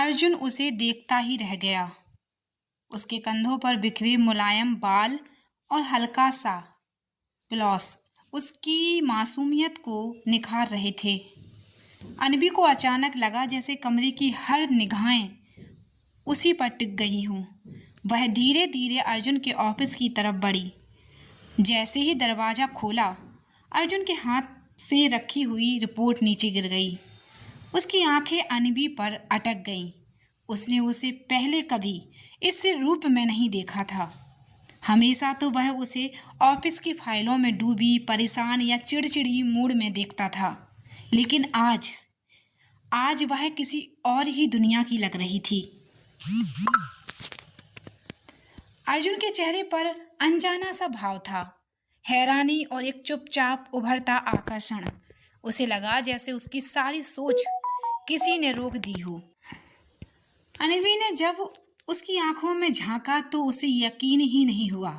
अर्जुन उसे देखता ही रह गया। उसके कंधों पर बिखरे मुलायम बाल और हल्का सा ग्लॉस उसकी मासूमियत को निखार रहे थे। अनबी को अचानक लगा जैसे कमरे की हर निगाहें उसी पर टिक गई हों। वह धीरे धीरे अर्जुन के ऑफिस की तरफ बढ़ी। जैसे ही दरवाज़ा खोला, अर्जुन के हाथ से रखी हुई रिपोर्ट नीचे गिर गई। उसकी आंखें अनबी पर अटक गईं। उसने उसे पहले कभी इस रूप में नहीं देखा था। हमेशा तो वह उसे ऑफिस की फाइलों में डूबी, परेशान या चिड़चिड़ी मूड में देखता था, लेकिन आज वह किसी और ही दुनिया की लग रही थी। अर्जुन के चेहरे पर अनजाना सा भाव था, हैरानी और एक चुपचाप उभरता आकर्षण। उसे लगा जैसे उसकी सारी सोच किसी ने रोक दी हो। अनवी ने जब उसकी आंखों में झांका तो उसे यकीन ही नहीं हुआ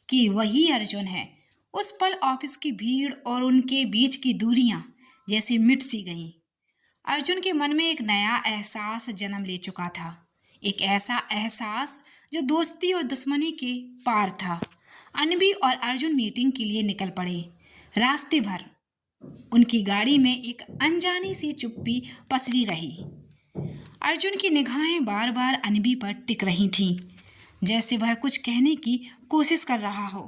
कि वही अर्जुन है। उस पल ऑफिस की भीड़ और उनके बीच की दूरियां जैसे मिट सी गईं। अर्जुन के मन में एक नया एहसास जन्म ले चुका था, एक ऐसा एहसास जो दोस्ती और दुश्मनी के पार था। अनवी और अर्जुन मीटिंग के लिए निकल पड़े। रास्ते भर उनकी गाड़ी में एक अनजानी सी चुप्पी पसरी रही। अर्जुन की निगाहें बार बार अनवी पर टिक रही थीं, जैसे वह कुछ कहने की कोशिश कर रहा हो।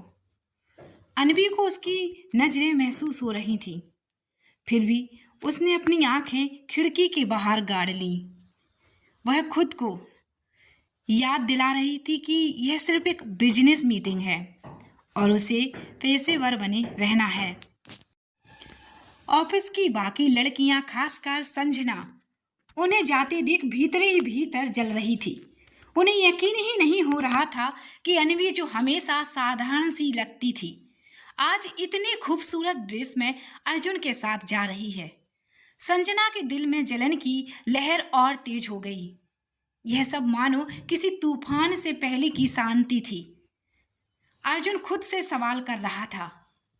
अनवी को उसकी नजरें महसूस हो रही थीं, फिर भी उसने अपनी आंखें खिड़की के बाहर गाड़ लीं। वह खुद को याद दिला रही थी कि यह सिर्फ एक बिजनेस मीटिंग है और उसे पेशेवर बने रहना है। ऑफिस की बाकी लड़कियां, खासकर संजना, उन्हें जाते देख भीतर ही भीतर जल रही थी। उन्हें यकीन ही नहीं हो रहा था कि अनवी, जो हमेशा साधारण सी लगती थी, आज इतनी खूबसूरत ड्रेस में अर्जुन के साथ जा रही है। संजना के दिल में जलन की लहर और तेज हो गई। यह सब मानो किसी तूफान से पहले की शांति थी। अर्जुन खुद से सवाल कर रहा था,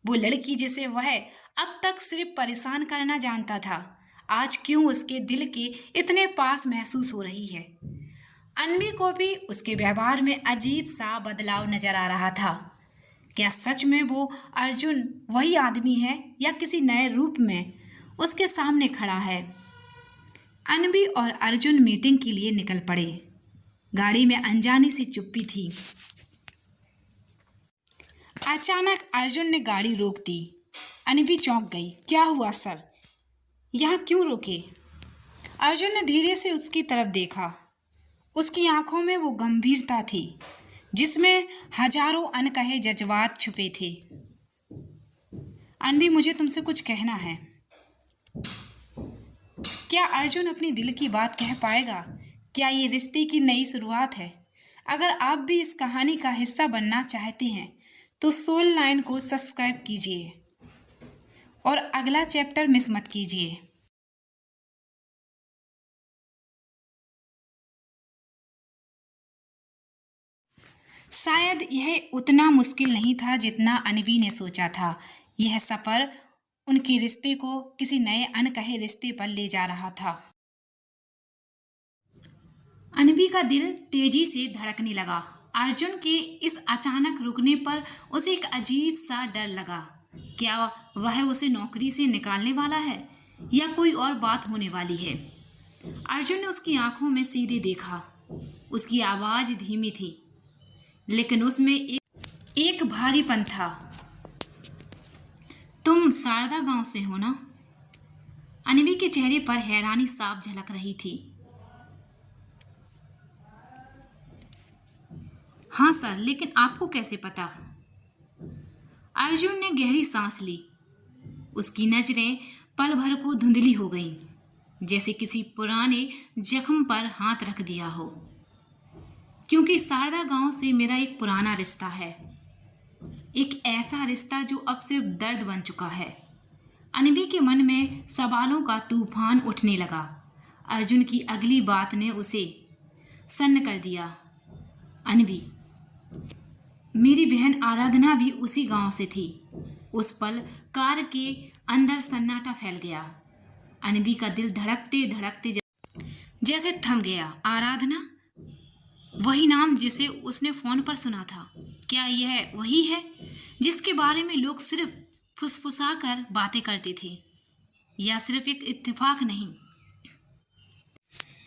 वो लड़की जिसे वह अब तक सिर्फ परेशान करना जानता था, आज क्यों उसके दिल के इतने पास महसूस हो रही है। अनवी को भी उसके व्यवहार में अजीब सा बदलाव नजर आ रहा था। क्या सच में वो अर्जुन वही आदमी है या किसी नए रूप में उसके सामने खड़ा है। अनवी और अर्जुन मीटिंग के लिए निकल पड़े। गाड़ी में अनजानी सी चुप्पी थी। अचानक अर्जुन ने गाड़ी रोक दी। अनवी चौंक गई। क्या हुआ सर, यहाँ क्यों रोके? अर्जुन ने धीरे से उसकी तरफ देखा। उसकी आंखों में वो गंभीरता थी जिसमें हजारों अनकहे जज्बात छुपे थे। अनवी, मुझे तुमसे कुछ कहना है। क्या अर्जुन अपनी दिल की बात कह पाएगा? क्या ये रिश्ते की नई शुरुआत है? अगर आप भी इस कहानी का हिस्सा बनना चाहते हैं तो सोल लाइन को सब्सक्राइब कीजिए और अगला चैप्टर मिस मत कीजिए। शायद यह उतना मुश्किल नहीं था जितना अनवी ने सोचा था। यह सफ़र उनके रिश्ते को किसी नए अनकहे रिश्ते पर ले जा रहा था। अनवी का दिल तेजी से धड़कने लगा। अर्जुन के इस अचानक रुकने पर उसे एक अजीब सा डर लगा। क्या वह उसे नौकरी से निकालने वाला है या कोई और बात होने वाली है? अर्जुन ने उसकी आंखों में सीधे देखा। उसकी आवाज़ धीमी थी, लेकिन उसमें एक भारीपन था। तुम शारदा गांव से हो ना? अनवी के चेहरे पर हैरानी साफ झलक रही थी। हाँ सर, लेकिन आपको कैसे पता? अर्जुन ने गहरी सांस ली। उसकी नजरें पल भर को धुंधली हो गईं, जैसे किसी पुराने जख्म पर हाथ रख दिया हो। क्योंकि शारदा गांव से मेरा एक पुराना रिश्ता है, एक ऐसा रिश्ता जो अब सिर्फ दर्द बन चुका है। अनवी के मन में सवालों का तूफान उठने लगा। अर्जुन की अगली बात ने उसे सन्न कर दिया। अनवी, मेरी बहन आराधना भी उसी गांव से थी। उस पल कार के अंदर सन्नाटा फैल गया। अनवी का दिल धड़कते धड़कते जैसे थम गया। आराधना, वही नाम जिसे उसने फोन पर सुना था। क्या यह वही है जिसके बारे में लोग सिर्फ फुसफुसा कर बातें करते थे, या सिर्फ एक इत्तेफाक नहीं?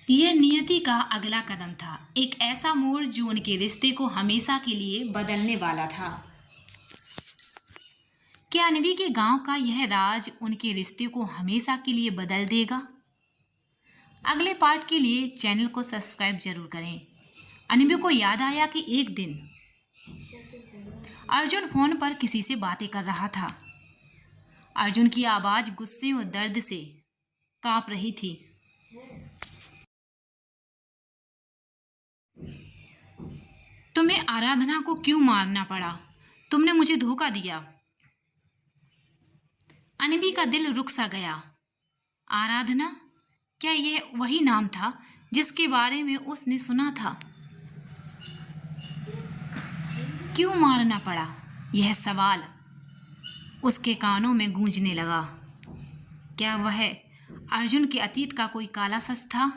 यह नियति का अगला कदम था, एक ऐसा मोड़ जो उनके रिश्ते को हमेशा के लिए बदलने वाला था। क्या अनवी के गांव का यह राज उनके रिश्ते को हमेशा के लिए बदल देगा? अगले पार्ट के लिए चैनल को सब्सक्राइब जरूर करें। अनवी को याद आया कि एक दिन अर्जुन फोन पर किसी से बातें कर रहा था। अर्जुन की आवाज गुस्से और दर्द से कांप रही थी। तुम्हें आराधना को क्यों मारना पड़ा? तुमने मुझे धोखा दिया। अनवी का दिल रुक सा गया। आराधना, क्या यह वही नाम था जिसके बारे में उसने सुना था? क्यों मारना पड़ा? यह सवाल उसके कानों में गूंजने लगा। क्या वह अर्जुन के अतीत का कोई काला सच था?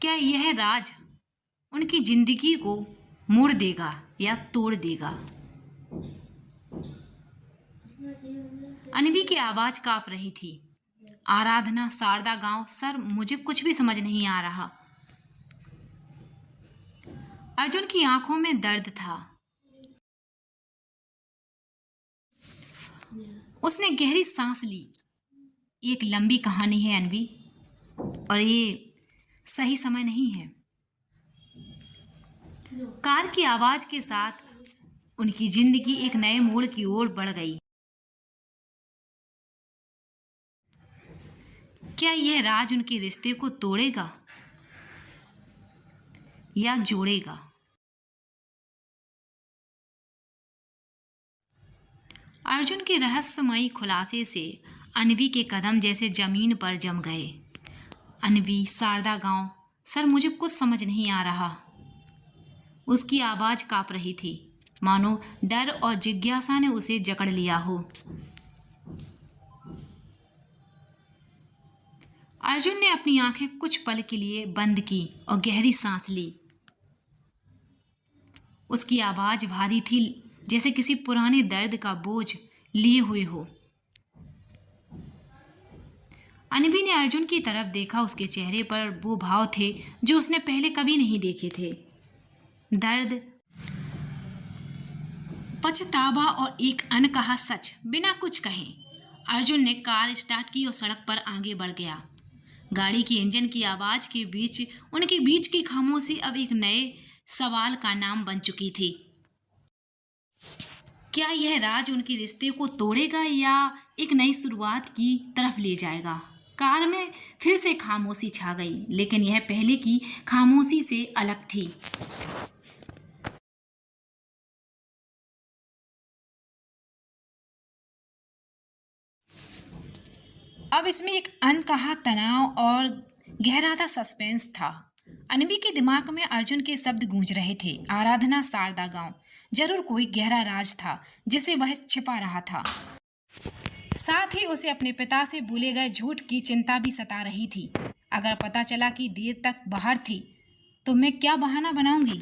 क्या यह राज उनकी जिंदगी को मोड़ देगा या तोड़ देगा? अनवी की आवाज कांप रही थी। आराधना, शारदा गांव, सर मुझे कुछ भी समझ नहीं आ रहा। अर्जुन की आंखों में दर्द था। उसने गहरी सांस ली। एक लंबी कहानी है अनवी, और ये सही समय नहीं है। कार की आवाज के साथ उनकी जिंदगी एक नए मोड़ की ओर बढ़ गई। क्या यह राज उनके रिश्ते को तोड़ेगा या जोड़ेगा? अर्जुन के रहस्यमयी खुलासे से अनवी के कदम जैसे जमीन पर जम गए। अनवी, शारदा गांव, सर मुझे कुछ समझ नहीं आ रहा। उसकी आवाज कांप रही थी, मानो डर और जिज्ञासा ने उसे जकड़ लिया हो। अर्जुन ने अपनी आंखें कुछ पल के लिए बंद की और गहरी सांस ली। उसकी आवाज भारी थी, जैसे किसी पुराने दर्द का बोझ लिए हुए हो। अनवी ने अर्जुन की तरफ देखा। उसके चेहरे पर वो भाव थे जो उसने पहले कभी नहीं देखे थे। दर्द, पछतावा और एक अनकहा सच। बिना कुछ कहे अर्जुन ने कार स्टार्ट की और सड़क पर आगे बढ़ गया। गाड़ी की इंजन की आवाज के बीच उनके बीच की खामोशी अब एक नए सवाल का नाम बन चुकी थी। क्या यह राज उनके रिश्ते को तोड़ेगा या एक नई शुरुआत की तरफ ले जाएगा? कार में फिर से खामोशी छा गई, लेकिन यह पहले की खामोशी से अलग थी। अब इसमें एक अनकहा तनाव और गहरा सा सस्पेंस था। अनवी के दिमाग में अर्जुन के शब्द गूंज रहे थे। आराधना, शारदा गांव, जरूर कोई गहरा राज था जिसे वह छिपा रहा था। साथ ही उसे अपने पिता से भूले गए झूठ की चिंता भी सता रही थी। अगर पता चला कि देर तक बाहर थी तो मैं क्या बहाना बनाऊंगी?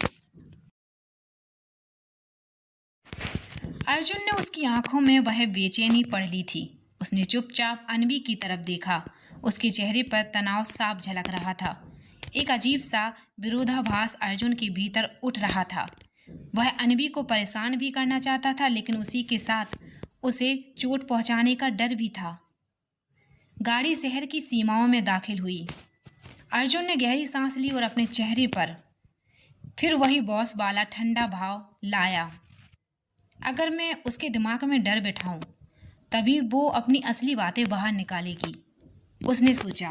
अर्जुन ने उसकी आंखों में वह बेचैनी पढ़ ली थी। उसने चुपचाप अनवी की तरफ देखा। उसके चेहरे पर तनाव साफ झलक रहा था। एक अजीब सा विरोधाभास अर्जुन के भीतर उठ रहा था। वह अनवी को परेशान भी करना चाहता था, लेकिन उसी के साथ उसे चोट पहुंचाने का डर भी था। गाड़ी शहर की सीमाओं में दाखिल हुई। अर्जुन ने गहरी सांस ली और अपने चेहरे पर फिर वही बॉस वाला ठंडा भाव लाया। अगर मैं उसके दिमाग में डर बैठाऊं तभी वो अपनी असली बातें बाहर निकालेगी, उसने सोचा।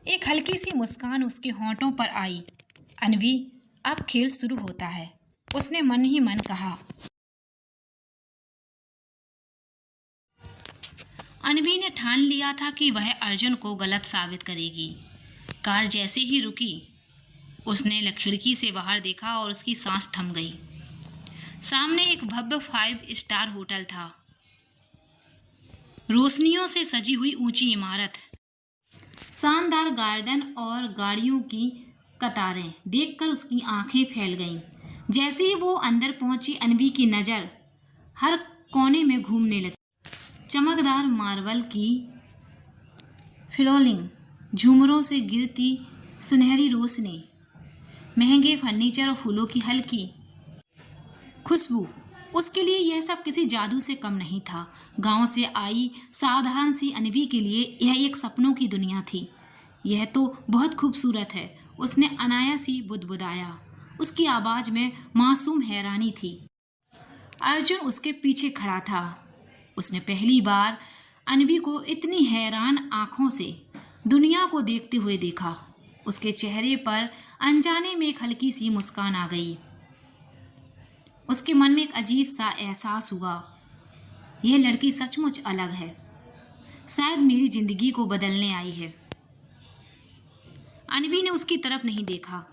एक हल्की सी मुस्कान उसके होंठों पर आई। अनवी, अब खेल शुरू होता है, उसने मन ही मन कहा। अनवी ने ठान लिया था कि वह अर्जुन को गलत साबित करेगी। कार जैसे ही रुकी, उसने खिड़की से बाहर देखा और उसकी सांस थम गई। सामने एक भव्य 5 स्टार होटल था। रोशनियों से सजी हुई ऊंची इमारत, शानदार गार्डन और गाड़ियों की कतारें देखकर उसकी आंखें फैल गईं। जैसे ही वो अंदर पहुंची, अनवी की नज़र हर कोने में घूमने लगी। चमकदार मार्बल की फ्लोरिंग, झूमरों से गिरती सुनहरी रोशनी, महंगे फर्नीचर और फूलों की हल्की खुशबू, उसके लिए यह सब किसी जादू से कम नहीं था। गांव से आई साधारण सी अनवी के लिए यह एक सपनों की दुनिया थी। यह तो बहुत खूबसूरत है, उसने अनायासी बुदबुदाया। उसकी आवाज़ में मासूम हैरानी थी। अर्जुन उसके पीछे खड़ा था। उसने पहली बार अनवी को इतनी हैरान आंखों से दुनिया को देखते हुए देखा। उसके चेहरे पर अनजाने में एक हल्की सी मुस्कान आ गई। उसके मन में एक अजीब सा एहसास हुआ, यह लड़की सचमुच अलग है, शायद मेरी जिंदगी को बदलने आई है। अनवी ने उसकी तरफ नहीं देखा।